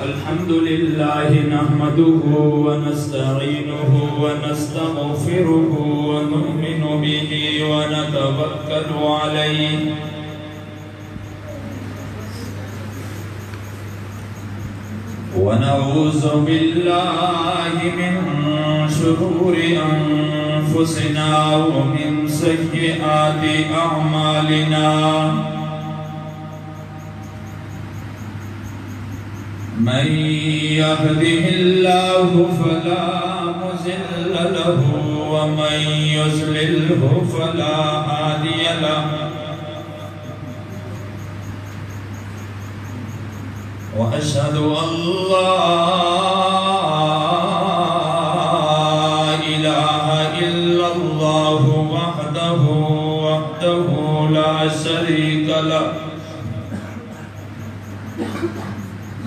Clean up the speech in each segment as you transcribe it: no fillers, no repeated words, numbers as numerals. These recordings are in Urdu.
الحمد لله نحمده ونستعينه ونستغفره ونؤمن به ونتوكل عليه ونعوذ بالله من شرور أنفسنا ومن سيئات أعمالنا من يهده الله فلا مضل له ومن يضلله فلا هادي له وأشهد أن لا إله إلا الله وحده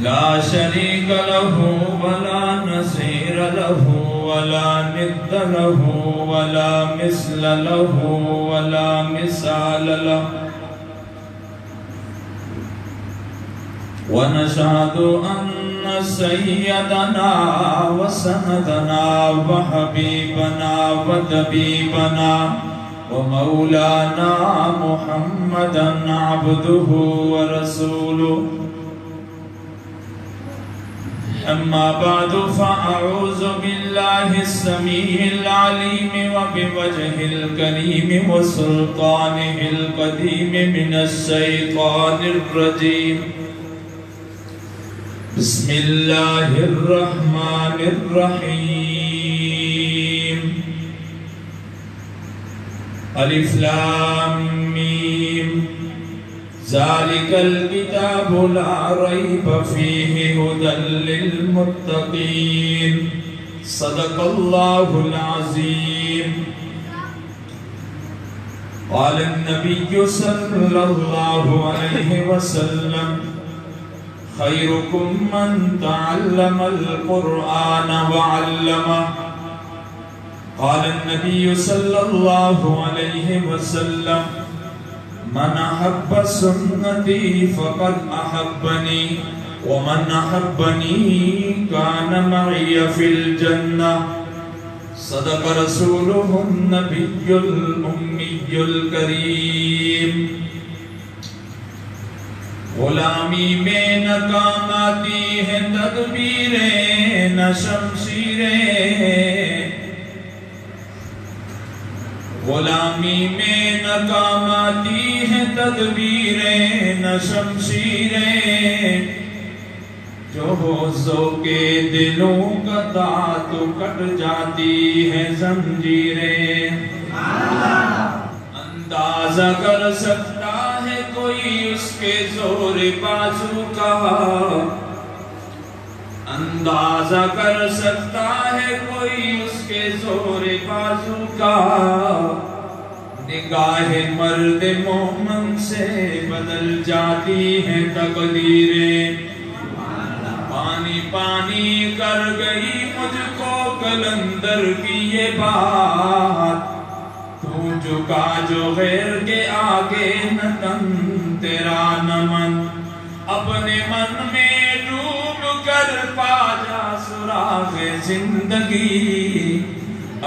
لا شريك له ولا نصير له ولا ند له ولا مثل له ولا مثال له ونشهد أن سيدنا وسندنا وحبيبنا وطبيبنا ومولانا محمدا عبده ورسوله أما بعد فأعوذ بالله السميع العليم وبوجهه الكريم وسلطانه القديم من الشيطان الرجيم بسم الله الرحمن الرحيم ألف لام ميم ذلك الكتاب لا ريب فيه هدى للمتقين صدق الله العظيم قال النبي صلى الله عليه وسلم خيركم من تعلم القرآن وعلمه قال النبي صلى الله عليه وسلم من أحب سنتي فقد أحبني ومن أحبني كان معي في الجنة صدق رسوله النبي الأمي الكريم غلامی میں نہ کام آتی ہے تدبیریں نہ شمشیریں غلامی میں نہ کام آتی ہے تدبیریں نہ شمشیریں جو ہو ذوق دلوں کا تو کٹ جاتی ہے زنجیریں اندازہ کر سکتا ہے کوئی اس کے زور بازو کا اندازہ کر سکتا ہے کوئی اس کے زور بازو کا نگاہ مرد مومن سے بدل جاتی ہیں تقدیریں پانی پانی کر گئی مجھ کو کلندر کی یہ بات تو جھکا جو غیر کے آگے نہ تن تیرا نہ من اپنے من میں ڈوب کر پا جا سراغ زندگی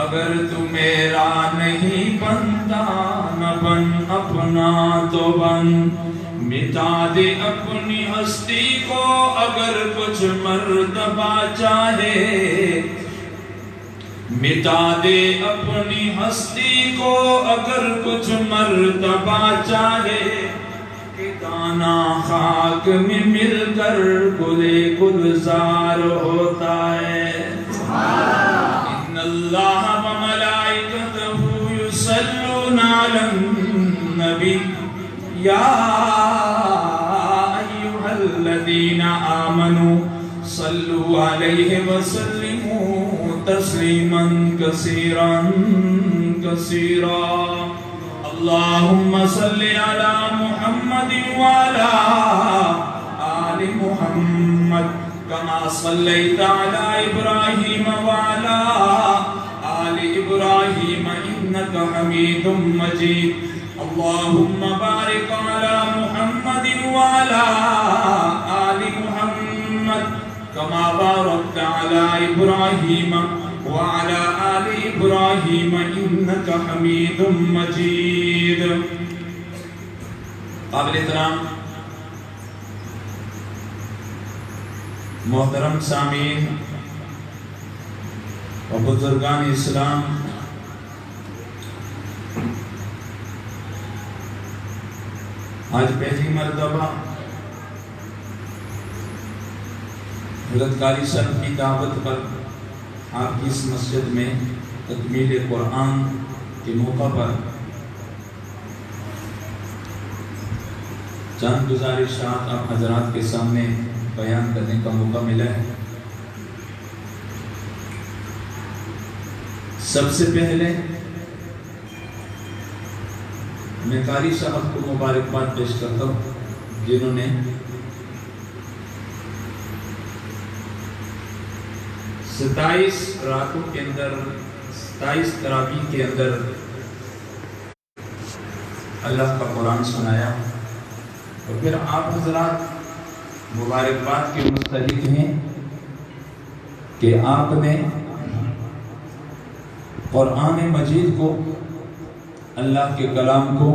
اگر تو میرا نہیں بنتا نہ بن اپنا تو بن مٹا دے اپنی ہستی کو اگر کچھ مرتبہ چاہے مٹا دے اپنی ہستی کو اگر کچھ مرتبہ چاہے کہ دانا خاک میں مل کر گلے گلزار ہوتا ہے ان اللہ وملائکتہ یصلون علی النبی یا ایھا الذین آمنوا صلوا علیہ وسلموا تسلیما کثیرا کثیرا اللہم صلی علی محمد وعلی آل محمد کما صلیت علی ابراہیم وعلی آل ابراہیم انکا حمید مجید اللهم بارك على محمد وعلى آل محمد كما باركت على إبراهيم وعلى آل إبراهيم إنك حميد مجيد. قابل احترام محترم سامعین و بزرگان اسلام، آج پہلی مرتبہ حضرت قاری صاحب کی دعوت پر آپ کی اس مسجد میں تکمیل قرآن کے موقع پر چند گزارشات آپ حضرات کے سامنے بیان کرنے کا موقع ملا ہے. سب سے پہلے میں قاری صاحب کو مبارکباد پیش کرتا ہوں جنہوں نے 27 راتوں کے اندر 27 تراویح کے اندر اللہ کا قرآن سنایا، اور پھر آپ حضرات مبارکباد کے مستحق ہیں کہ آپ نے قرآن مجید کو، اللہ کے کلام کو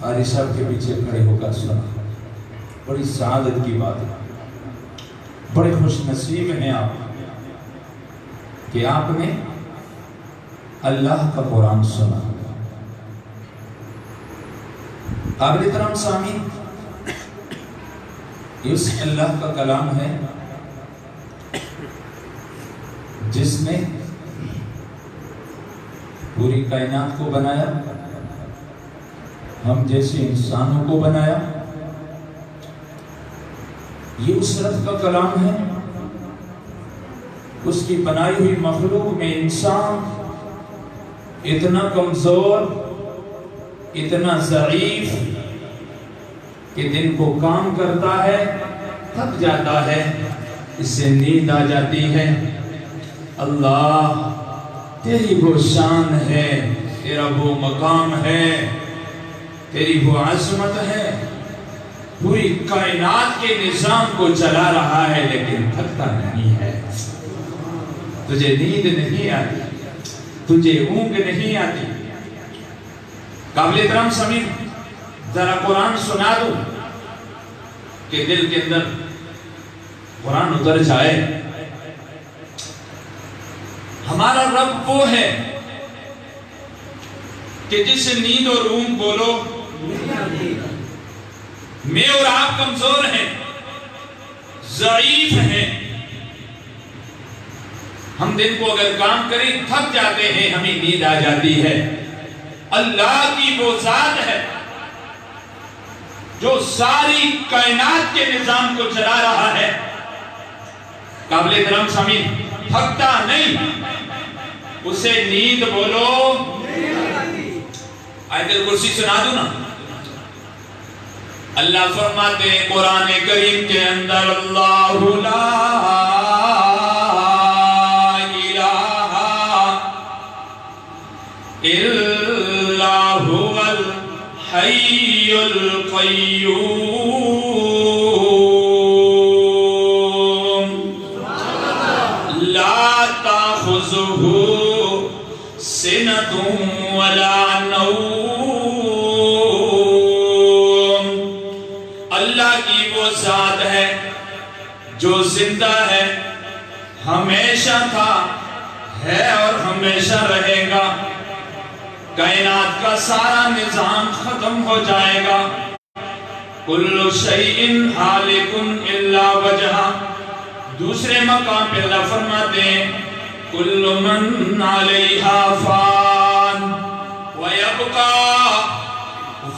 قاری صاحب کے پیچھے کھڑے ہو کر سنا. بڑی سعادت کی بات ہے، بڑے خوش نصیب ہیں آپ کہ آپ نے اللہ کا قرآن سنا. قابل احترام سامعین، اس اللہ کا کلام ہے جس نے پوری کائنات کو بنایا، ہم جیسے انسانوں کو بنایا. یہ اس رب کا کلام ہے، اس کی بنائی ہوئی مخلوق میں انسان اتنا کمزور، اتنا ضعیف کہ دن کو کام کرتا ہے، تھک جاتا ہے، اس سے نیند آ جاتی ہے. اللہ تیری وہ شان ہے، تیرا وہ مقام ہے، تیری وہ عظمت ہے، پوری کائنات کے نظام کو چلا رہا ہے لیکن تھکتا نہیں ہے. تجھے نیند نہیں آتی، تجھے اونگ نہیں آتی. قابل احترام سامعین، ذرا قرآن سنا دوں کہ دل کے اندر قرآن اتر جائے. ہمارا رب وہ ہے کہ جس سے نیند اور اونگ بولو. میں اور آپ کمزور ہیں، ضعیف ہیں. ہم دن کو اگر کام کریں تھک جاتے ہیں، ہمیں نیند آ جاتی ہے. اللہ کی وہ ذات ہے جو ساری کائنات کے نظام کو چلا رہا ہے. قابل احترام سامعین، تھکتا نہیں، اسے نیند بولو. آیت الکرسی سنا دوں نا. اللہ فرماتے ہیں قرآن کریم کے اندر، اللہ لا الہ الا هو الحی القیوم لا تأخذہ سنۃ ولا نوم. اللہ کی وہ ذات ہے جو زندہ ہے، ہمیشہ تھا، ہے اور ہمیشہ رہے گا. کائنات کا سارا نظام ختم ہو جائے گا. کل شیء ہالک الا وجہہ. دوسرے مقام پہ اللہ فرماتے ہیں کل من علیہا فان ویبقى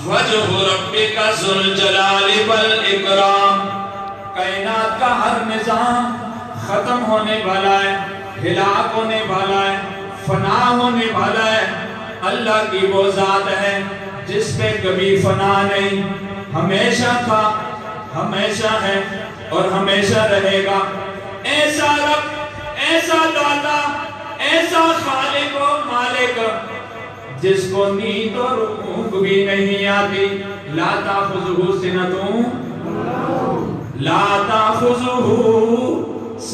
وجہ ربک ذو الجلال والاکرام. کائنات کا ہر نظام ختم ہونے والا ہے، ہلاک ہونے والا ہے، فنا ہونے والا ہے. اللہ کی وہ ذات ہے جس پہ کبھی فنا نہیں، ہمیشہ تھا، ہمیشہ ہے اور ہمیشہ رہے گا. ایسا رب، ایسا داتا، ایسا خالق و مالک جس کو نیند اور اونگ بھی نہیں آتی. لا تأخذہ سنۃ لا تأخذہ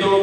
2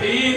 3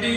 3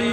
3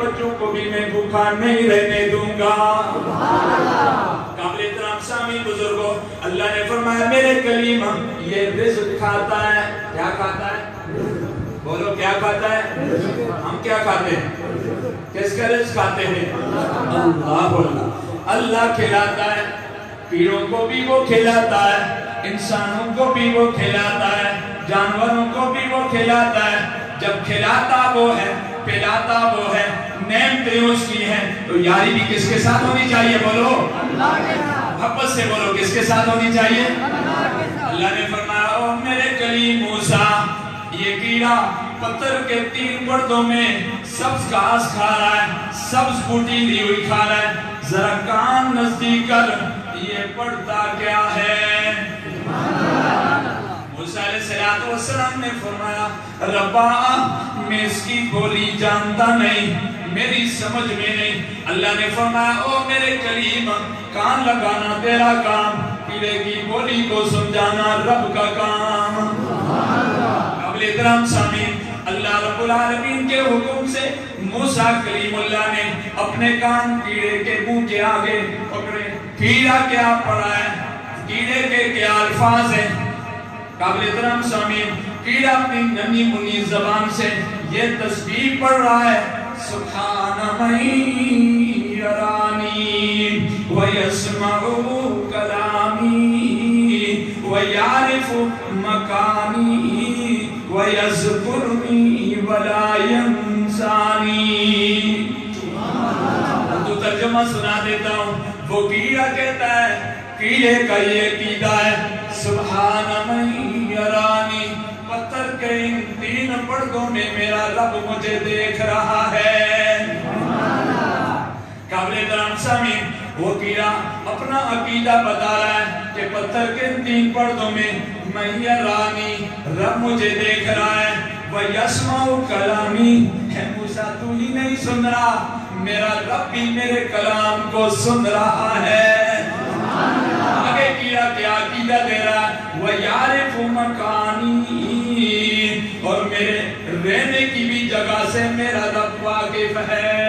بچوں کو بھی میں بھوکا نہیں رہنے دوں گا۔ قابل احترام سامعین بزرگوں، اللہ نے فرمایا میرے کلیم یہ رزق کھاتا ہے۔ کیا کھاتا ہے؟ بولو کیا کھاتا ہے؟ ہم کیا کھاتے ہیں؟ کس کا رزق کھاتے ہیں؟ اللہ کھلاتا ہے، پیڑوں کو بھی وہ کھلاتا ہے، انسانوں کو بھی وہ کھلاتا ہے، جانوروں کو بھی وہ کھلاتا ہے۔ جب کھلاتا وہ ہے، پلاتا وہ ہے، نعمتیں اس کی ہیں، تو یاری بھی کس کے ساتھ ہونی چاہیے؟ بولو محبت سے بولو، کس کے ساتھ ہونی چاہیے؟ اللہ نے فرمایا او میرے کلیم موسیٰ، یہ کیڑا پتھر کے 3 پردوں میں سبز گھاس کھا رہا ہے، سبز بوٹی لی ہوئی کھا رہا ہے، ذرا کان نزدیک کر، یہ پڑھتا کیا ہے؟ موسیٰ علیہ السلام نے فرمایا ربا میں اس کی بولی جانتا نہیں، میری سمجھ میں نہیں۔ اللہ نے فرمایا او میرے کلیم، کان لگانا تیرا کام، کیڑے کی بولی کو سمجھانا رب کا کام۔ قابل احترام سامعین، اللہ رب العالمین کے حکم سے موسیٰ کلیم اللہ نے اپنے کان کیڑے کے منہ کے آگے پکڑے۔ کیڑا کیا پڑھا ہے؟ کیڑے کے کیا الفاظ ہیں؟ قابل احترام سامعین، کیڑا اپنی ننھی منی زبان سے یہ تسبیح پڑھ رہا ہے، سبحان من یرانی ویسمع کلامی ویعرف مکانی ویذکرنی ولا ینسانی۔ تو ترجمہ سنا دیتا ہوں، وہ کیڑا کہتا ہے، کیڑے کا یہ عقیدہ ہے، سبحان من یرانی، پتھر کے ان 3 پردوں میں میرا رب مجھے دیکھ رہا ہے۔ قابل احترام سامعین، وہ کیڑا اپنا عقیدہ بتا رہا ہے کہ پتھر کے 3 پردوں میں من یرانی، رب مجھے دیکھ رہا ہے، وَيَسْمَعُ كَلَامِي، ہے موسیٰ تو ہی نہیں سن رہا، میرا رب بھی میرے کلام کو سن رہا ہے۔ آگے کیڑا کیا عقیدہ دے رہا ہے، وَيَعْرِفُ مَكَانِي، اور میرے رہنے کی بھی جگہ سے میرا رب واقف ہے۔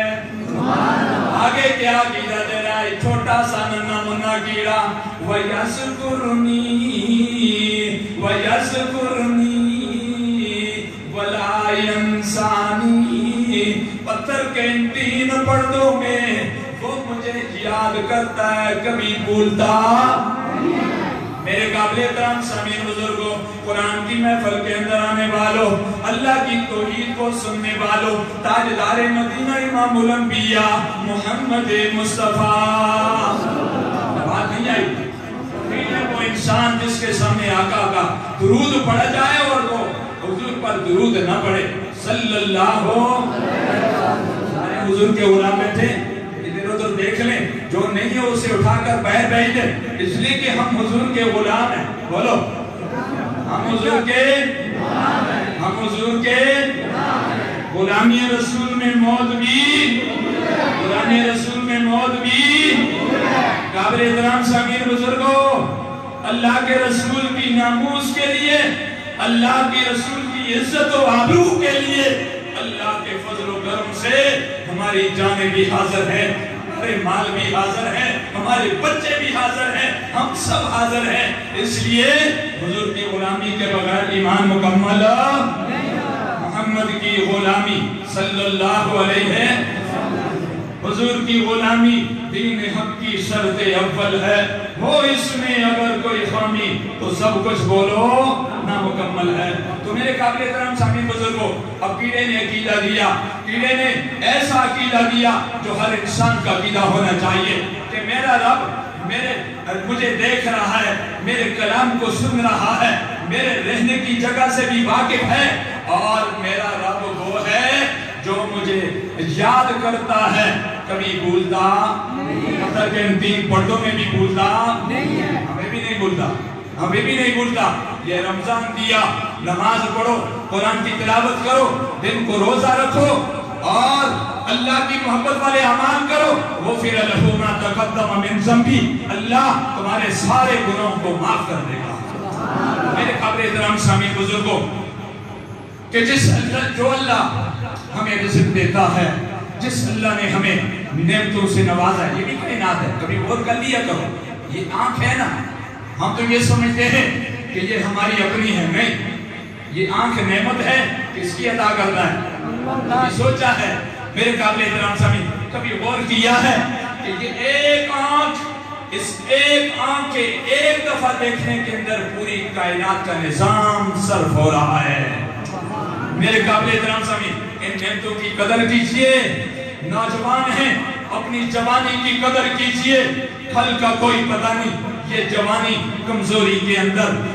آگے کیا عقیدہ دے رہا ہے چھوٹا سا ننھا منا کیڑا، وَيَذْكُرُنِي وَلَا يَنسَانِي، پتھر کے ان 3 پردوں میں وہ مجھے یاد کرتا ہے، کبھی بھولتا۔ میرے قابل احترام سامعین بزرگوں، قرآن کی محفل کے اندر آنے والوں، اللہ کی توحید کو سننے والوں، تاجدار مدینہ امام الانبیاء محمد مصطفیٰ، بات نہیں آئی؟ وہ انسان جس کے سامنے آقا کا درود پڑھا جائے اور وہ حضور پر درود نہ پڑھے صلی اللہ علیہ، حضور کے غلام بیٹھے ادھر ادھر دیکھ لیں، جو نہیں ہے اسے اٹھا کر باہر بھیج دیں، اس لیے کہ ہم حضور کے غلام ہیں۔ بولو ہم حضور کے غلامی رسول میں موت بھی، غلامی رسول میں موت بھی۔ قابل احترام سامعین بزرگوں، اللہ کے رسول کی ناموس کے لیے، اللہ کے رسول کی عزت و آبرو کے لیے، اللہ کے فضل و کرم سے ہماری جانیں بھی حاضر ہیں، ہمارے مال بھی حاضر ہیں، ہمارے بچے بھی حاضر ہیں، ہم سب حاضر ہیں۔ اس لیے حضور کی غلامی کے بغیر ایمان مکمل، محمد کی غلامی صلی اللہ علیہ، حضور کی غلامی دین حق کی شرط اول ہے، ہو اس میں اگر کوئی خامی تو سب کچھ بولو نامکمل ہے۔ تو میرے قابل احترام سامعین بزرگوں، اب کیڑے نے عقیدہ دیا، کیڑے نے ایسا عقیدہ دیا جو ہر انسان کا عقیدہ ہونا چاہیے کہ میرا رب مجھے دیکھ رہا ہے، میرے کلام کو سن رہا ہے، میرے رہنے کی جگہ سے بھی واقف ہے، اور میرا رب وہ ہے جو مجھے یاد کرتا ہے، کبھی بھولتا پتھر کے ان 3 پردوں میں بھی بھولتا نہیں ہے، ہمیں بھی نہیں بھولتا، ہمیں بھی نہیں بھولتا۔ یہ رمضان دیا، نماز پڑھو، قرآن کی تلاوت کرو، دن کو روزہ رکھو، اور اللہ کی محبت والے اعمال کرو، غفر لہ ما تقدم من ذنبہ، اللہ تمہارے سارے گناہوں کو معاف کر دے گا۔ میرے قابل احترام سامعین بزرگوں، کہ جو اللہ ہمیں رزق دیتا ہے، جس اللہ نے ہمیں نعمتوں سے نوازا ہے، یہ بھی کائنات ہے، کبھی غور کر لیا کرو. یہ آنکھ ہے نا، ہم تو یہ سمجھتے ہیں کہ یہ ہماری اپنی ہے، نہیں، یہ آنکھ نعمت ہے، کس کی عطا کرتا ہے؟ کبھی سوچا ہے میرے قابل احترام سامعین، کبھی غور کیا ہے کہ یہ ایک آنکھ، اس ایک آنکھ کے ایک دفعہ دیکھنے کے اندر پوری کائنات کا نظام صرف ہو رہا ہے. میرے قابل احترام سامعین، ان نعمتوں کی قدر کیجئے. نوجوان ہیں، اپنی جوانی کی قدر کیجئے. پھل کا کوئی پتہ نہیں، یہ جوانی کمزوری کے اندر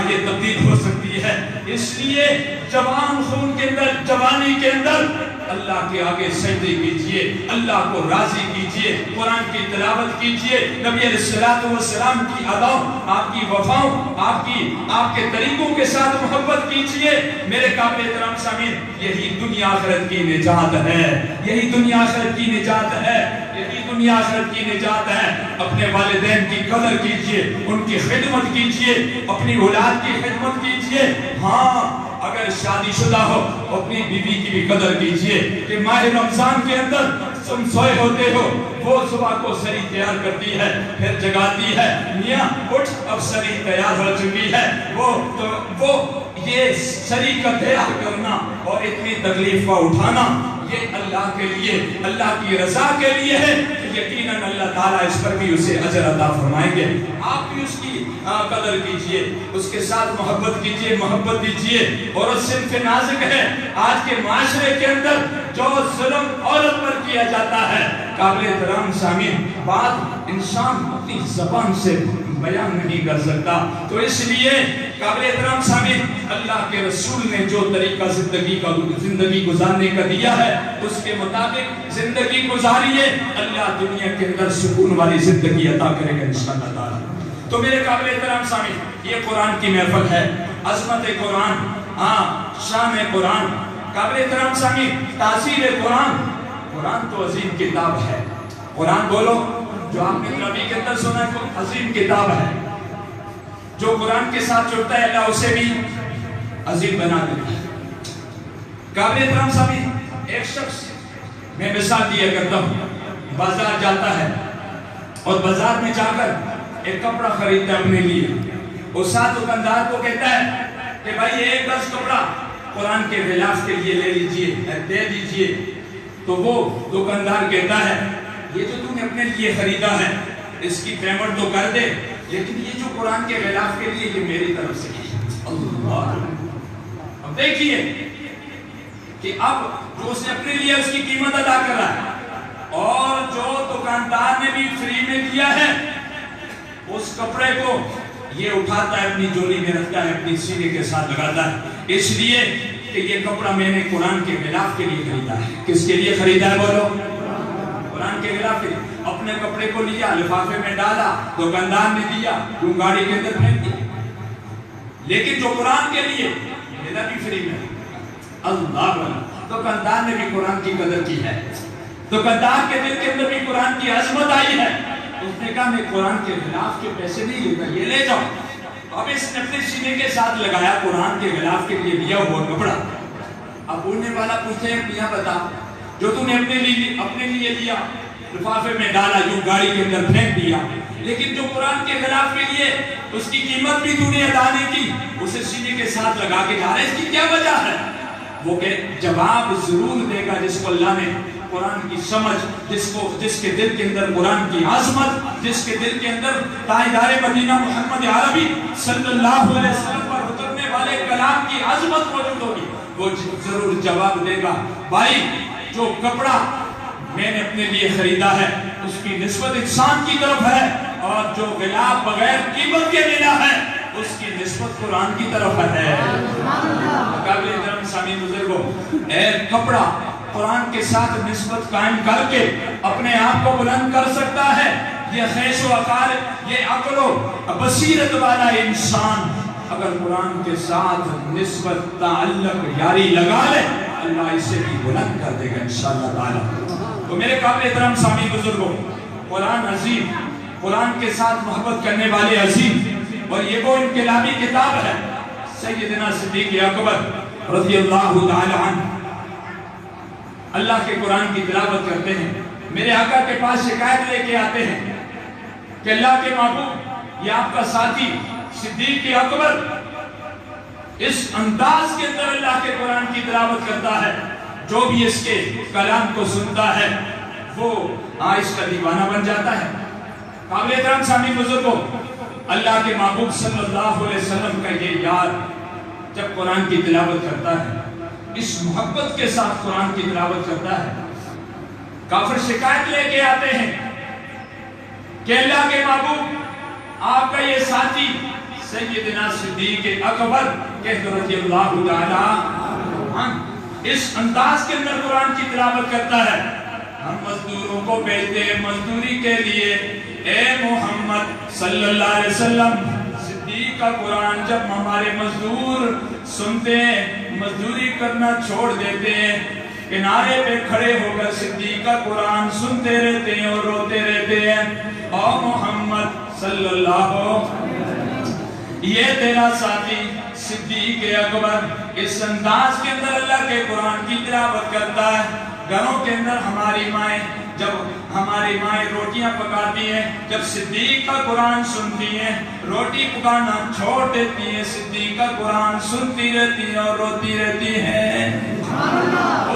یہ تبدیل ہو سکتی ہے. اس لیے جوان خون کے اندر، جوانی کے اندر اللہ کے آگے سجدے کیجئے، اللہ کو راضی کیجئے، قرآن کی تلاوت کیجئے، نبی علیہ السلام کی اداؤں، آپ کی وفاؤں، آپ کے طریقوں کے ساتھ محبت کیجئے. میرے قابل احترام سامعین، یہی دنیا آخرت کی نجات ہے، یہی دنیا آخرت کی نجات ہے، یہی دنیا آخرت کی نجات ہے. اپنے والدین کی قدر کیجئے، ان کی خدمت کیجئے، اپنی اولاد کی خدمت کیجئے. ہاں، اگر شادی شدہ ہو اپنی بیوی کی بھی قدر کیجئے کہ ماہ رمضان کے اندر تم سوئے ہوتے ہو، وہ صبح کو سری تیار کرتی ہے، پھر جگاتی ہے، میاں اٹھ اب سری تیار ہو چکی ہے. وہ یہ سری کا تیار کرنا اور اتنی تکلیف کا اٹھانا یہ اللہ کے لیے، اللہ کی رضا کے لیے ہے. یقیناً اللہ تعالیٰ اس پر بھی اسے اجر عطا فرمائیں گے. آپ بھی اس کی قدر کیجئے، اس کے ساتھ محبت کیجئے، محبت دیجئے. عورت صنف نازک ہے. آج کے معاشرے کے اندر جو ظلم عورت پر کیا جاتا ہے، قابل احترام سامعین، بات انسان اپنی زبان سے بیان نہیں کر سکتا. تو اس لیے قابل احترام سامعین، اللہ کے رسول نے جو طریقہ زندگی گزارنے کا دیا ہے اس کے مطابق زندگی گزاریے. اللہ دنیا کے اندر سکون والی زندگی عطا کرے گا انشاءاللہ تعالی. تو میرے قابل احترام سامعین، یہ قرآن کی محفل ہے، عظمت قرآن، شان قرآن. قابل احترام سامعین، تاثیر قرآن. قرآن تو عظیم کتاب ہے. قرآن بولو، جو آپ نے نبی کے اندر سنا ہے، عظیم کتاب ہے. جو قرآن کے ساتھ جڑتا ہے اللہ اسے بھی عظیم بنا دیتا ہے. قابل احترام سامعین، ایک شخص، میں مثال دیا کرتا ہوں، بازار جاتا ہے اور بازار میں جا کر ایک کپڑا خریدتا ہے اپنے لیے. اور ساتھ دکاندار کو کہتا ہے کہ بھائی ایک گز کپڑا قرآن کے غلاف کے لیے لے لیجئے، دے دیجئے. تو وہ دکاندار کہتا ہے یہ جو تم نے اپنے لیے خریدا ہے اس کی پیمنٹ تو کر دے، لیکن یہ جو قرآن کے غلاف کے لیے یہ میری طرف سے ہے. اللہ، اب دیکھیے کہ اب جو اس نے اپنے لیے اس کی قیمت ادا کر رہا ہے، اور جو دکاندار نے بھی فری میں دیا ہے، اس کپڑے کو یہ اٹھاتا ہے، اپنی جولی میں رکھتا ہے، اپنی سینے کے ساتھ لگاتا ہے، اس لیے کہ یہ کپڑا میں نے قرآن کے غلاف کے لیے خریدا ہے. کس کے لیے خریدا ہے بولو؟ قرآن کے غلاف کے لیے. اپنے کپڑے کو لیا، لفافے میں ڈالا، دکاندار نے دیا، تو گاڑی کے اندر پھینک دیا. لیکن جو قرآن کے لیے میرا بھی فری میں. اللہ، دکاندار نے بھی قرآن کی قدر کی ہے. دکاندار کے دل کے اندر بھی قرآن کی عظمت آئی ہے. اس نے کہا میں قرآن کے غلاف کے پیسے نہیں لیتا، یہ لے جاؤ. اب اس نے اپنے سینے کے ساتھ لگایا قرآن کے غلاف کے لیے دیا ہوا کپڑا. اب بولنے والا پوچھے میاں بتا، جو تم نے اپنے لیے دیا، لفافے میں ڈالا، جو گاڑی کے اندر پھینک دیا، لیکن جو قرآن کے غلاف کے لیے اس کی قیمت بھی تو نے ادا نہیں کی، اسے سینے کے ساتھ لگا کے جا رہا ہے، اس کی کیا وجہ ہے؟ وہ کہ جواب ضرور دے گا جس کو اللہ نے قرآن کی سمجھ، جس کے دل کے اندر قرآن کی عظمت، جس کے دل کے اندر تاجدار مدینہ محمد عربی صلی اللہ علیہ وسلم پر اترنے والے کلام کی عظمت موجود ہوگی، وہ ضرور جواب دے گا بھائی جو کپڑا میں نے اپنے لیے خریدا ہے اس کی نسبت انسان کی طرف ہے، اور جو غلاف بغیر قیمت کے ملا ہے اس کی نسبت قرآن کی طرف ہے. قابل احترام سامعین بزرگوں، اے کپڑا قرآن کے ساتھ نسبت قائم کر کے اپنے آپ کو بلند کر سکتا ہے. یہ خیش و عقال، یہ عقل و بصیرت والا انسان اگر قرآن کے ساتھ نسبت، تعلق، یاری لگا لے، اللہ اسے بھی بلند کر دے گا انشاءاللہ تعالی. تو میرے قابل احترام سامعین بزرگوں، قرآن عظیم، قرآن کے ساتھ محبت کرنے والے عظیم، اور یہ وہ انقلابی کتاب ہے. سیدنا صدیق اکبر رضی اللہ تعالی عنہ اللہ کے قرآن کی تلاوت کرتے ہیں، میرے آقا کے پاس شکایت لے کے آتے ہیں کہ اللہ کے محبوب، یہ آپ کا ساتھی صدیق اکبر اس انداز کے اندر اللہ کے قرآن کی تلاوت کرتا ہے، جو بھی اس کے کلام کو سنتا ہے وہ اس کا دیوانہ بن جاتا ہے۔ قابل احترام سامعین بزرگوں، اللہ کے محبوب صلی اللہ علیہ وسلم کا یہ یار جب قرآن کی تلاوت کرتا ہے، اس محبت کے ساتھ قرآن کی تلاوت کرتا ہے، کافر شکایت لے کے آتے ہیں کہ اللہ کے محبوب، آپ کا یہ ساتھی سیدنا صدیق اکبر رضی اللہ تعالی اس انداز کے اندر قرآن کی تلاوت کرتا ہے، ہم مزدوروں کو بھیجتے ہیں مزدوری کے لیے، اے محمد صلی اللہ علیہ وسلم، صدیق کا قرآن جب ہمارے مزدور سنتے ہیں مزدوری کرنا چھوڑ دیتے ہیں، کنارے پہ کھڑے ہو کر صدیق کا قرآن سنتے رہتے ہیں اور روتے رہتے ہیں، او محمد صلی اللہ علیہ وسلم، یہ تیرا ساتھی صدیق اکبر اس انداز کے اندر اللہ کے قرآن کی تلاوت کرتا ہے۔ گھروں کے اندر ہماری مائیں، جب ہماری مائیں روٹیاں پکاتی ہیں، جب صدیق کا قرآن سنتی ہیں، روٹی پکانا چھوڑ دیتی ہیں، صدیق کا قرآن سنتی رہتی ہیں اور روتی رہتی ہیں۔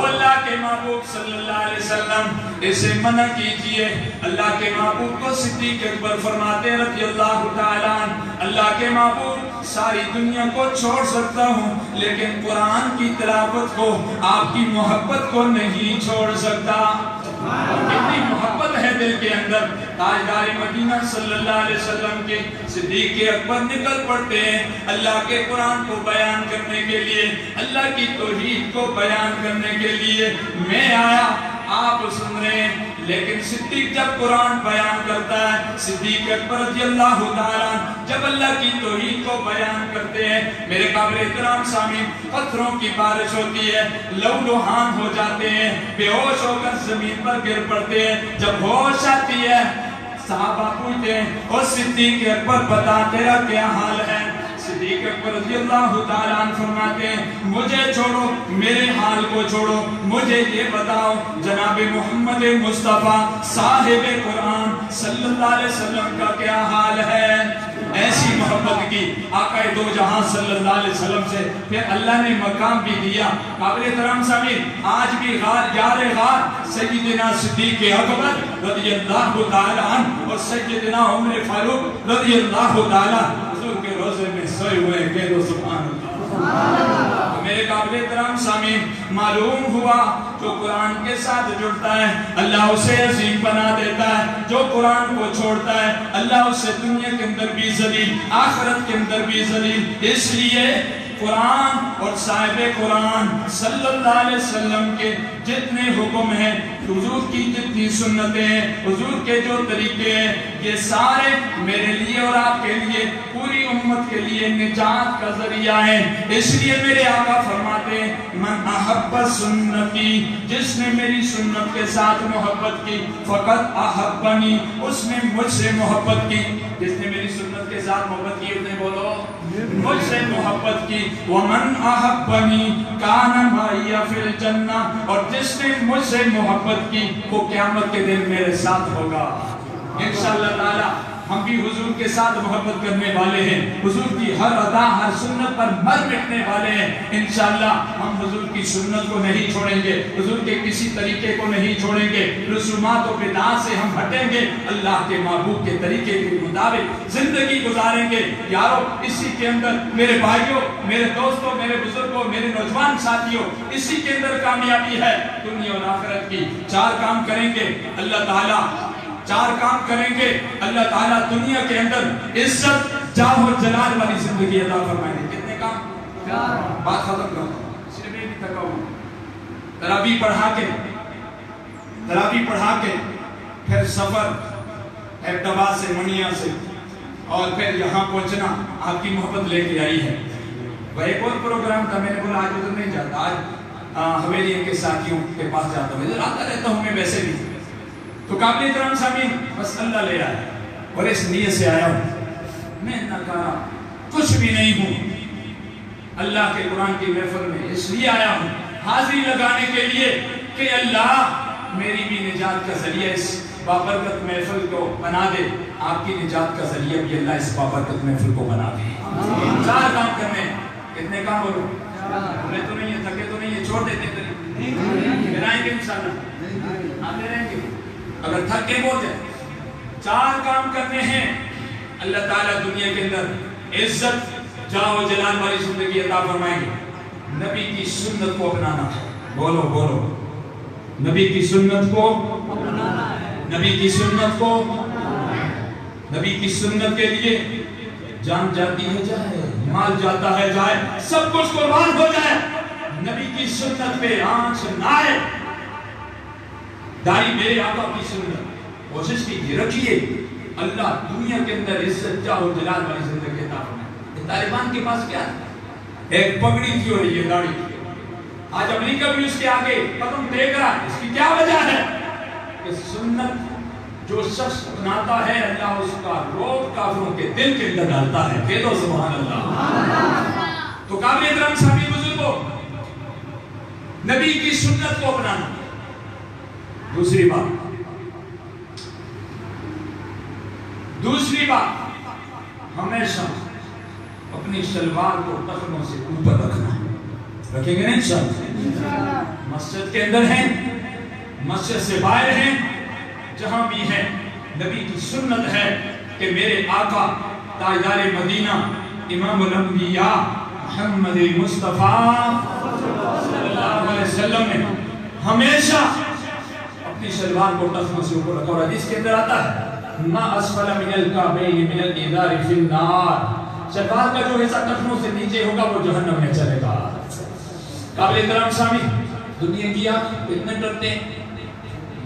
اللہ کے محبوب صلی اللہ علیہ وسلم اسے منع کیجئے۔ اللہ کے محبوب کو صدیق اکبر فرماتے رضی اللہ تعالیٰ عنہ، اللہ کے محبوب ساری دنیا کو چھوڑ سکتا ہوں لیکن قرآن کی تلاوت کو، آپ کی محبت کو نہیں چھوڑ سکتا۔ اتنی محبت ہے دل کے اندر۔ تاجدار مدینہ صلی اللہ علیہ وسلم کے صدیق اکبر نکل پڑتے ہیں اللہ کے قرآن کو بیان کرنے کے لیے، اللہ کی توحید کو بیان کرنے کے لیے۔ میں آیا، آپ سن رہے ہیں، لیکن صدیق جب قرآن بیان کرتا ہے، صدیق اکبر رضی اللہ تعالیٰ جب اللہ کی توحید کو بیان کرتے ہیں، میرے قابل احترام سامعین، پتھروں کی بارش ہوتی ہے، لہولہان ہو جاتے ہیں، بے ہوش ہو کر زمین پر گر پڑتے ہیں۔ جب ہوش آتی ہے صحابہ پوچھتے ہیں، او صدیق اکبر بتا تیرا کیا حال ہے؟ صدیق اکبر رضی اللہ تعالیٰ عنہ فرماتے ہیں، مجھے چھوڑو، میرے حال کو چھوڑو، مجھے یہ بتاؤ جناب محمد مصطفیٰ صاحب قرآن صلی اللہ علیہ وسلم کا کیا حال ہے؟ ایسی محبت کی آقا دو جہاں صلی اللہ علیہ وسلم سے پھر اللہ نے مقام بھی دیا۔ قابل احترام سامعین، آج بھی یار غار سیدنا صدیق اکبر رضی اللہ تعالیٰ عنہ اور سیدنا عمر فاروق رضی اللہ تعالیٰ حضور کے روزے میں سوئے ہوئے ہیں، کہہ دو سبحان اللہ۔ میرے قابل احترام سامعین، معلوم ہوا جو قرآن کے ساتھ جڑتا ہے اللہ اسے عظیم بنا دیتا ہے، جو قرآن کو چھوڑتا ہے اللہ اسے دنیا کے اندر بھی ذلیل، آخرت کے اندر بھی ذلیل۔ اس لیے قرآن اور صاحب قرآن صلی اللہ علیہ وسلم کے جتنے حکم ہیں، حضور کی جتنی سنتیں ہیں، حضور کے جو طریقے ہیں، یہ سارے میرے لیے اور آپ کے لیے، پوری امت کے لیے نجات کا ذریعہ ہیں۔ اس لیے میرے آقا فرماتے ہیں، من احب سنتی، جس نے میری سنت کے ساتھ محبت کی، فقط احبنی، اس نے مجھ سے محبت کی۔ جس نے میری سنت کے ساتھ محبت کی، اس نے بولو مجھ سے محبت کی۔ ومن احبنی کان معی فی الجنہ، اور جس نے مجھ سے محبت کی وہ قیامت کے دن میرے ساتھ ہوگا۔ انشاءاللہ تعالی ہم بھی حضور کے ساتھ محبت کرنے والے ہیں، حضور کی ہر ادا ہر سنت پر مر مٹنے والے ہیں۔ انشاءاللہ ہم حضور کی سنت کو نہیں چھوڑیں گے، حضور کے کسی طریقے کو نہیں چھوڑیں گے، رسومات و بدعات سے ہم ہٹیں گے، اللہ کے محبوب کے طریقے کے مطابق زندگی گزاریں گے۔ یارو اسی کے اندر میرے بھائیوں، میرے دوستوں، میرے بزرگوں، میرے نوجوان ساتھیوں، اسی کے اندر کامیابی ہے دنیا اور آخرت کی۔ چار کام کریں گے اللہ تعالیٰ، چار کام کریں گے اللہ تعالیٰ دنیا کے اندر عزت، جاہ و جلال والی زندگی عطا فرمائیں گے۔ کتنے کام؟ بات ختم کرو، صرف ایک تھکا ہوں۔ تراویح پڑھا کے پھر سفر احتباد سے، منیا سے، اور پھر یہاں پہنچنا آپ کی محبت لے کے آئی ہے۔ وہ ایک اور پروگرام تھا، میں نے بولا آج ادھر نہیں جاتا، آج حویلیوں کے ساتھیوں کے پاس جاتا ہوں، ادھر آتا رہتا ہوں میں ویسے بھی۔ تو قابل احترام سامعین، بس اللہ لے آیا اور اس نیت سے آیا ہوں، میں ناکارہ کچھ بھی نہیں ہوں، اللہ کے قرآن کی محفل میں اس لیے آیا ہوں، حاضری لگانے کے لیے کہ اللہ میری بھی نجات کا ذریعہ اس بابرکت محفل کو بنا دے، آپ کی نجات کا ذریعہ بھی اللہ اس بابرکت محفل کو بنا دے۔ 4 کام کرنے ہیں۔ کتنے کام بولو؟ بولے تو نہیں ہے، تھکے تو نہیں ہے، چھوڑ دیتے پھر آئیں گے انشاءاللہ، آتے رہیں گے اگر تھک کے بول جائے۔ 4 کام کرنے ہیں، اللہ تعالیٰ دنیا کے اندر عزت جاہ و جلال والی زندگی عطا فرمائیں گے۔ نبی کی سنت کو اپنانا ہے، بولو بولو، نبی کی سنت کو اپنانا ہے، نبی کی سنت کو، نبی کی سنت کے لیے جان جاتی ہے جائے، مال جاتا ہے جائے، سب کچھ قربان ہو جائے، نبی کی سنت پہ آنچ نہ آئے۔ داڑھی میرے آقا کی سنت، کوشش کیجیے رکھیے، اللہ دنیا کے اندر عزت جاہ و جلال والی زندگی عطا فرمائے۔ طالبان کے پاس کیا ہے؟ ایک پگڑی تھی اور یہ داڑھی تھی۔ آج امریکہ بھی اس کے آگے قدم ٹیک رہا ہے، اس کی کیا وجہ ہے؟ کہ سنت جو شخص اپناتا ہے اللہ اس کا روب کافروں کے دل کے اندر ڈالتا ہے۔ کہہ دو سبحان اللہ۔ تو قابل احترام سامعین بزرگوں، نبی کی سنت کو اپنانا۔ دوسری بات، ہمیشہ اپنی شلوار کو ٹخنوں سے اوپر رکھنا۔ رکھیں گے نا انشاءاللہ؟ مسجد کے اندر ہیں، مسجد سے باہر ہیں، جہاں بھی ہیں، نبی کی سنت ہے کہ میرے آقا تاجدار مدینہ امام الانبیاء محمد مصطفیٰ صلی اللہ علیہ وسلم نے ہمیشہ اپنی شلوار کو ٹخنوں سے اوپر رکھا، اور حدیث کے اندر آتا ہے ما اسفل من الکعبین من الازار فی النار، شلوار کا جو حصہ ٹخنوں سے نیچے ہوگا وہ جہنم میں چلے گا۔ قابل احترام سامعین، دنیا کی آگ اتنے ڈرتے ہیں،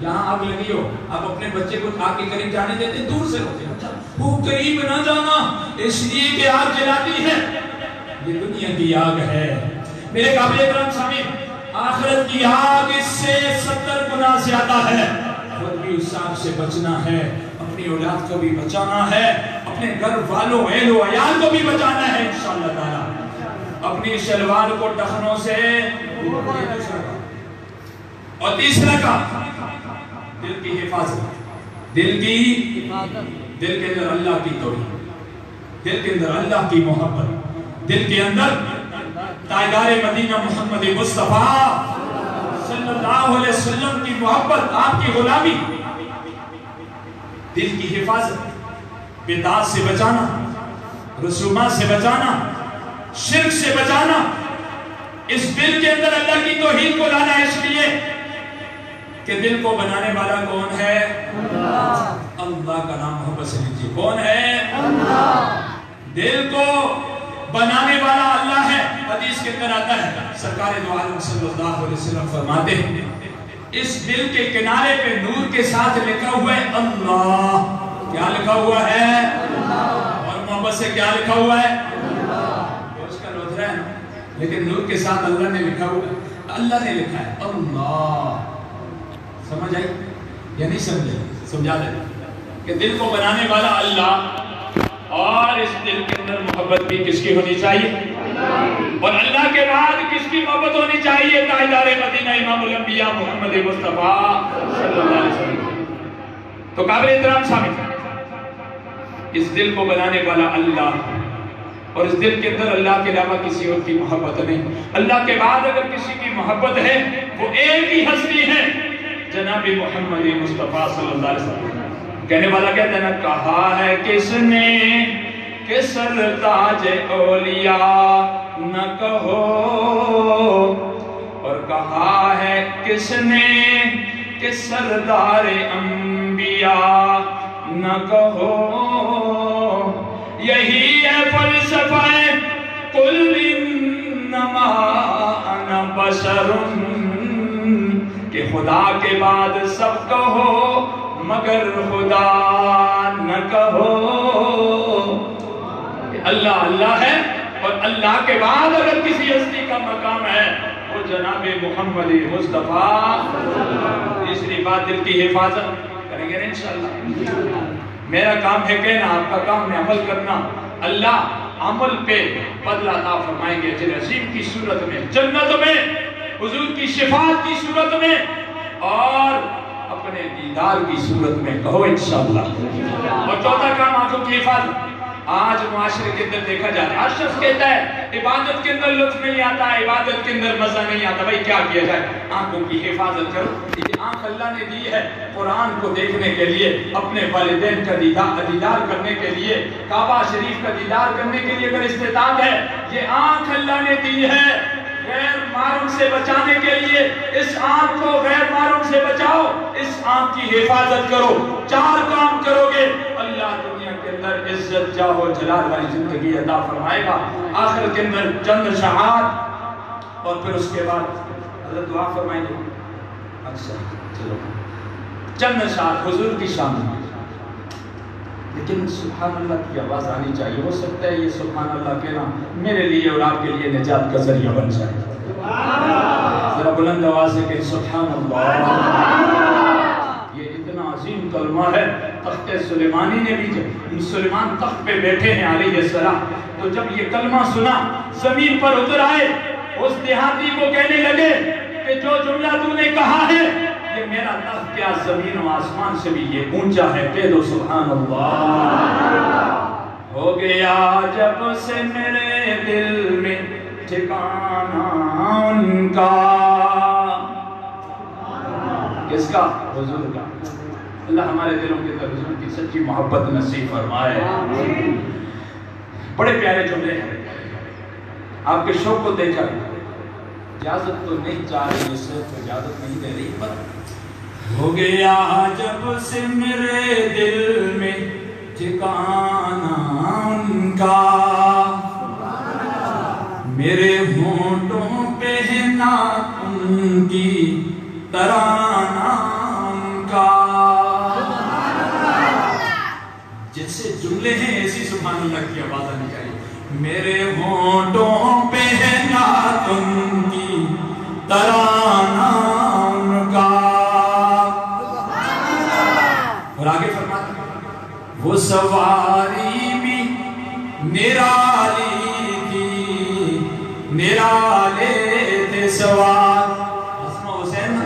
یہاں آگ لگی ہو آپ اپنے بچے کو آگ کے قریب جانے دیتے، دور سے ہوتے ہیں، وہ قریب نہ جانا اس لیے کہ آگ جلاتی ہے، یہ دنیا کی آگ ہے۔ میرے قابل احترام سامعین، آخرت کی آگ اس سے 70 گنا زیادہ ہے، خود بھی اس آگ سے بچنا ہے، اپنی اولاد کو بھی بچانا ہے، اپنے گھر والوں اہل و عیال کو بھی بچانا ہے انشاءاللہ تعالی۔ اپنی شلوار کو ٹخنوں سے، اور تیسرا کام دل کی حفاظت، دل کے اندر اللہ کی توحید، دل کے اندر اللہ کی محبت، دل کے اندر تاجدار مدینہ محمد مصطفیٰ صلی اللہ علیہ وسلم کی محبت، آپ کی غلامی، دل کی حفاظت، بدعات سے بچانا، رسومات سے بچانا، شرک سے بچانا، اس دل کے اندر اللہ کی توحید کو لانا، اس لیے کہ دل کو بنانے والا کون ہے؟ اللہ۔ اللہ کا نام محبت سے لیجیے، کون ہے؟ اللہ۔ دل کو بنانے والا اللہ ہے۔ حدیث کے اندر آتا ہے، سرکار دو عالم صلی اللہ علیہ وسلم فرماتے ہیں اس دل کے کنارے پہ نور کے ساتھ لکھا ہوا ہے اللہ۔ کیا لکھا ہوا ہے؟ اللہ۔ اور محبت سے کیا لکھا ہوا ہے؟ اللہ۔ اس کا لوتھرا ہے لیکن نور کے ساتھ اللہ نے لکھا ہوا ہے، اللہ نے لکھا ہے اللہ۔ سمجھ آئی یا نہیں سمجھے؟ سمجھا دیں کہ دل کو بنانے والا اللہ، اور اس دل کے اندر محبت بھی کس کی ہونی چاہیے؟ اور اللہ کے بعد کس کی محبت ہونی چاہیے؟ تاجدار مدینہ امام الانبیاء محمد مصطفیٰ صلی اللہ علیہ وسلم۔ تو قابل احترام سامعین، اس دل کو بنانے والا اللہ، اور اس دل کے اندر اللہ کے علاوہ کسی اور کی محبت نہیں۔ اللہ کے بعد اگر کسی کی محبت ہے وہ ایک ہی ہستی ہے، جناب محمد مصطفیٰ صلی اللہ علیہ وسلم۔ کہنے والا کہتا ہے نا، کہا ہے کس نے کہ سرتاج اولیاء نہ کہو، اور کہا ہے کس نے کہ سردار انبیاء نہ کہو، یہی ہے فلسفہ قل انما انا بشر، کہ خدا کے بعد سب کہو مگر خدا نہ کہو۔ اللہ اللہ ہے، اور اللہ کے بعد اگر کسی ہستی کا مقام ہے وہ جناب محمد مصطفیٰ۔ تیسری بات دل کی حفاظت کریں گے انشاءاللہ۔ میرا کام ہے کہنا، آپ کا کام ہے عمل کرنا۔ اللہ عمل پہ بدلہ عطا فرمائیں گے اجر عظیم کی صورت میں، جنت میں، حضور کی شفاعت کی صورت میں، اور اپنے دیدار کی صورت میں کہو انشاءاللہ۔ اور چوتھا کام آنکھوں کی حفاظت۔ آج معاشرے کے اندر دیکھا جا رہا ہے، ہر شخص کہتا ہے عبادت کے اندر لطف نہیں آتا، عبادت کے اندر مزہ نہیں آتا، بھائی کیا کیا جائے؟ آنکھوں کی حفاظت کرو۔ یہ آنکھ اللہ نے دی ہے قرآن کو دیکھنے کے لیے، اپنے والدین کا دیدار کرنے کے لیے، کعبہ شریف کا دیدار کرنے کے لیے اگر استطاعت ہے، یہ آنکھ اللہ نے دی ہے غیر محرم سے بچانے کے لیے۔ اس آنکھ کو غیر محرم سے بچاؤ، اس آنکھ کی حفاظت کرو۔ 4 کام کرو گے، اللہ دنیا کے اندر عزت جاہ و جلال والی زندگی عطا فرمائے گا، آخر کے اندر چند اشعار اور پھر اس کے بعد حضرت دعا فرمائیں گے۔ اچھا چلو چند اشعار حضور کی شان میں، لیکن سبحان اللہ کی آواز آنی چاہیے۔ ہو سکتا ہے یہ سبحان اللہ کہنا میرے لیے اور آپ کے لیے نجات کا ذریعہ بن جائے۔ ذرا بلند آواز سے کہ سبحان اللہ۔ یہ اتنا عظیم کلمہ ہے، تخت سلیمانی نے بھی، جب سلیمان تخت پہ بیٹھے ہیں علیہ السلام، تو جب یہ کلمہ سنا زمین پر اتر آئے، اس دیہاتی کو کہنے لگے کہ جو جملہ تو نے کہا ہے یہ میرا تخت کیا زمین و آسمان سے بھی یہ اونچا ہے، کہہ دو سبحان اللہ۔ ہو گیا جب سے میرے دل میں ٹھکانہ ان کا، کس کا؟ حضور کا۔ اللہ ہمارے دلوں کے اندر حضور کی سچی محبت نصیب فرمائے۔ بڑے پیارے جملے ہیں، آپ کے شوق کو دیکھ کر اجازت تو نہیں چاہ رہی، اس سے اجازت نہیں دے رہی، پر ہو گیا جب سے میرے دل میں ٹھکانہ ان کا، میرے ہونٹوں پہ ہے نا ان کی ترانہ ان کا۔ جیسے جملے ہیں ایسی سبحان اللہ کی آواز آنی چاہیے۔ میرے ہونٹوں پہ ہے نا ان کی ترانہ ان کا۔ اور آگے فرماتے ہیں وہ سواری بھی نرالی تھی، نرالے تھے سوار۔ حسن حسین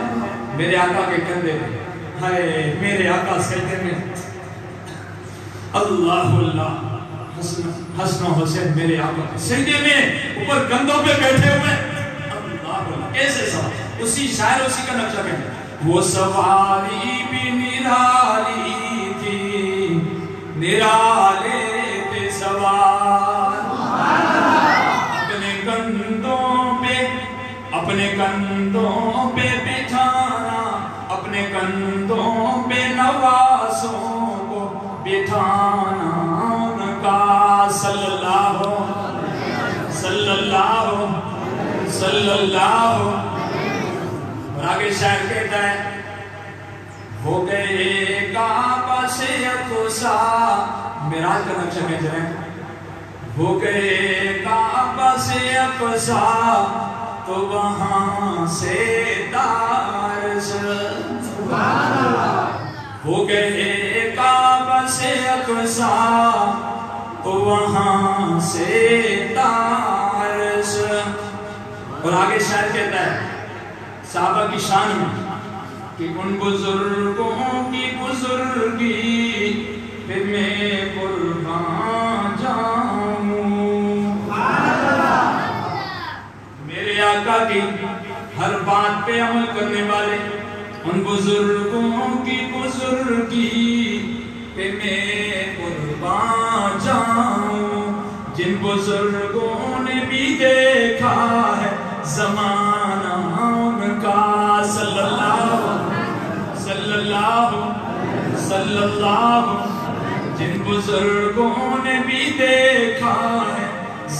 میرے آقا کے کندھے پہ، ہائے میرے آقا سجدے میں، اللہ اللہ، حسن حسین میرے آقا کے سجدے میں اوپر کندھوں پہ بیٹھے ہوئے، اللہ اللہ، کیسے سوار؟ اسی شاعر اسی کا نقشہ کہتے ہیں وہ سواری بھی نرالی تھی، نرالے تھے سوار، اپنے کندھوں پہ، اپنے کندھوں پہ بٹھانا، اپنے کندھوں پہ نوازوں کو بٹھانا ان کا، صلی اللہ صلی اللہ صلی اللہ۔ اور آگے شاعر کہتا ہے ہو گئے کعبہ سے اقصیٰ، معراج کا نقشہ کہتے ہیں، ہو گئے کعبہ سے اقصیٰ تو وہاں سے تارس، ہو گئے کعبہ سے اقصیٰ تو وہاں سے تارس۔ اور آگے شاعر کہتا ہے صحابہ کی شان میں کہ ان بزرگوں کی بزرگی پہ میں قربان جاؤں، میرے آقا کی ہر بات پہ عمل کرنے والے، ان بزرگوں کی بزرگی پہ میں قربان جاؤں، جن بزرگوں نے بھی دیکھا ہے زمانہ ان کا، صلی اللہ صلی اللہ صلی اللہ، جن بزرگوں نے بھی دیکھا ہے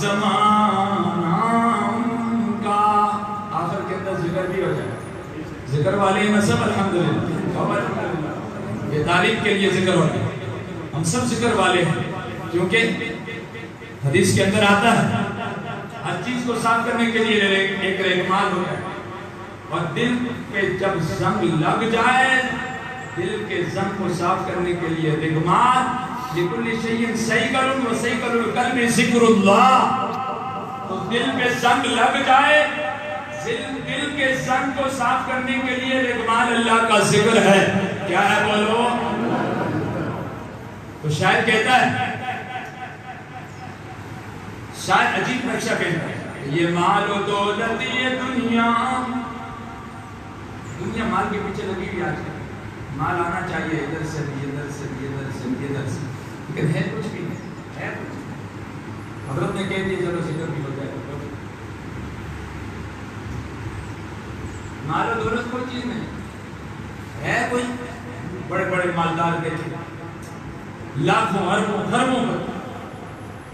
زمانہ ان کا۔ آخر کے اندر ذکر بھی ہو جائے، ذکر والے ہیں سب الحمدللہ، یہ تعریف کے لیے ذکر والے، ہم سب ذکر والے ہیں، کیونکہ حدیث کے اندر آتا ہے ہر چیز کو صاف کرنے کے لیے ایک رہنمال ہوتا ہے، اور دل پہ جب زنگ لگ جائے، دل کے زنگ کو صاف کرنے کے لیے رہنمال لکل شیء سیکل و سیکل القلب ذکر اللہ، تو دل پہ زنگ لگ جائے، دل کے زنگ کو صاف کرنے کے لیے اقبال اللہ کا ذکر ہے. کیا ہے بولو؟ تو شاید کہتا ہے، شاید عجیب نقشہ کہتا ہے، یہ مال و دولت یہ دنیا مال کے پیچھے لگی ہوئی آج کل. مال آنا چاہیے ادھر سے بھی، ادھر سے بھی، ادھر سے بھی، ادھر سے، لیکن ہے کچھ بھی نہیں. ہے کچھ نہیں. حضرت نے کہہ دیا چلو ذکر بھی ہو جائے. مال و دولت کوئی چیز نہیں ہے. کوئی بڑے بڑے مالدار کے تھے، لاکھوں اربوں خربوں پر،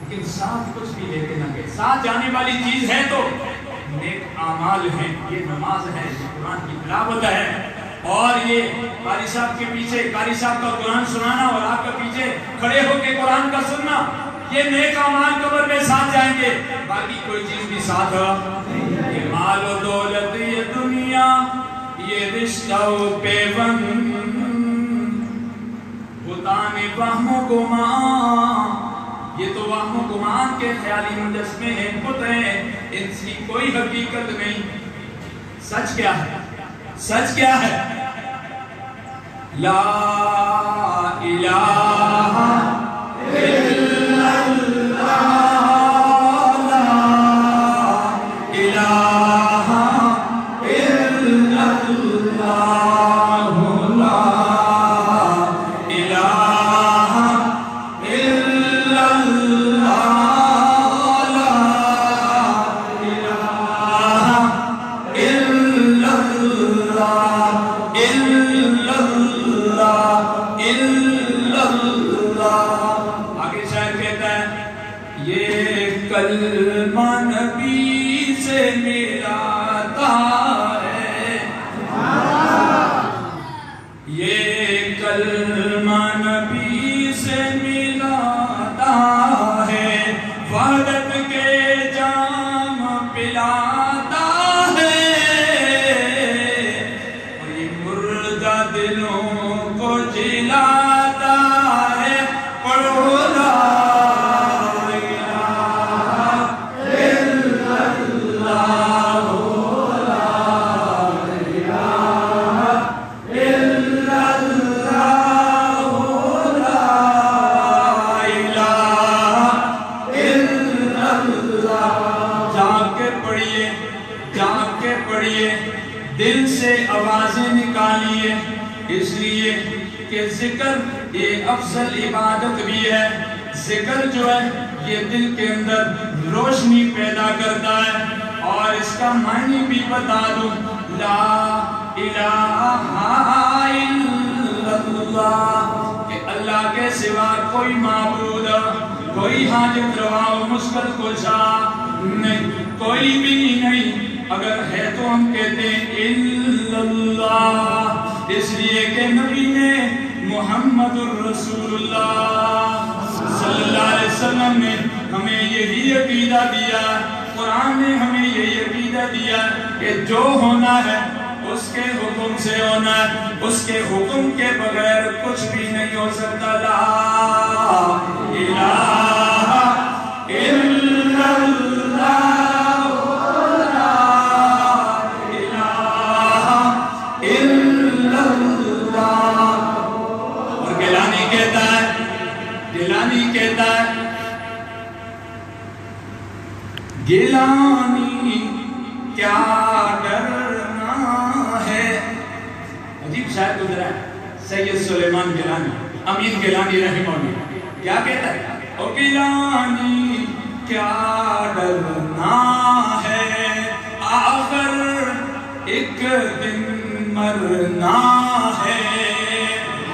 لیکن ساتھ کچھ بھی لے کے نہ گئے. ساتھ جانے والی چیز ہے تو نیک اعمال ہیں. یہ نماز ہے، یہ قرآن کی تلاوت ہے، اور یہ قاری صاحب کے پیچھے قاری صاحب کا قرآن سنانا اور آپ کے پیچھے کھڑے ہو کے قرآن کا سننا، یہ نیک اعمال قبر میں ساتھ جائیں گے. باقی کوئی چیز بھی ساتھ نہیں. یہ مال و دولت یہ دنیا یہ رشتہ و پیوند بتان وہم و گمان، یہ تو وہم و گمان کے خیالی مجسمے ہیں، بت ہیں، ان کی کوئی حقیقت نہیں. سچ کیا ہے؟ سچ کیا ہے؟ لا الہ الا اللہ، لا الہ الا اللہ، لا الہ الا اللہ، لا الہ الا اللہ، الا اللہ، الا اللہ. آگے شاعر کہتا ہے یہ کلمہ نبی سے ملاتا ہے، یہ کلمہ نبی سے ملاتا ہے، وحدت کے جام پلاتا ہے، اور یہ مردہ دلوں کو جلاتا ہے. پڑھو لا دل سے آوازیں نکالیے، اس لیے کہ ذکر یہ افضل عبادت بھی ہے. ذکر جو ہے یہ دل کے اندر روشنی پیدا کرتا ہے. اور اس کا معنی بھی بتا دوں، لا الہ الا اللہ، کہ اللہ کے سوا کوئی معبود، کوئی حاجت روا و مشکل کشا نہیں، کوئی بھی نہیں. اگر ہے تو ہم کہتے ہیں الا اللہ، اس لیے کہ نبی نے محمد الرسول اللہ صلی اللہ علیہ وسلم نے ہمیں یہی عقیدہ دیا. قرآن نے ہمیں یہی عقیدہ دیا کہ جو ہونا ہے اس کے حکم سے ہونا ہے، اس کے حکم کے بغیر کچھ بھی نہیں ہو سکتا. لا الہ الا اللہ، گیلانی کیا ڈرنا ہے. عجیب شاعر گزرا ہے سید سلیمان گیلانی، امین گیلانی رحمہ اللہ. کیا کہتا ہے؟ او گیلانی کیا ڈرنا ہے، آخر ایک دن مرنا ہے.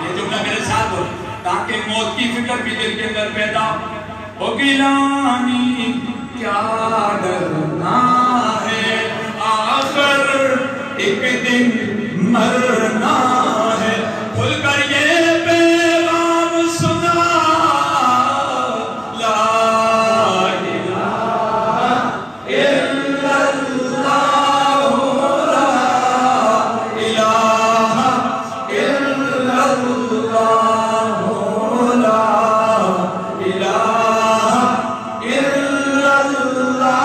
یہ جملہ میرے ساتھ ہو تاکہ موت کی فکر بھی دل کے اندر پیدا ہو. او گیلانی کیا ڈرنا ہے، آخر ایک دن مرنا ہے. کھل کر یہ پیغام سنا، لا الہ الا اللہ، لا الہ الا اللہ، لا الہ الا اللہ.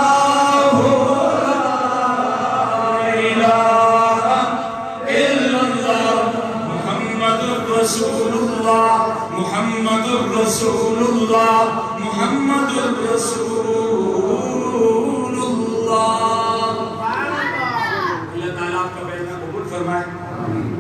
محمد الرسول اللہ محمد الرسول اللہ۔ اللہ تعالیٰ آپ کا بیٹھنا قبول فرمائے۔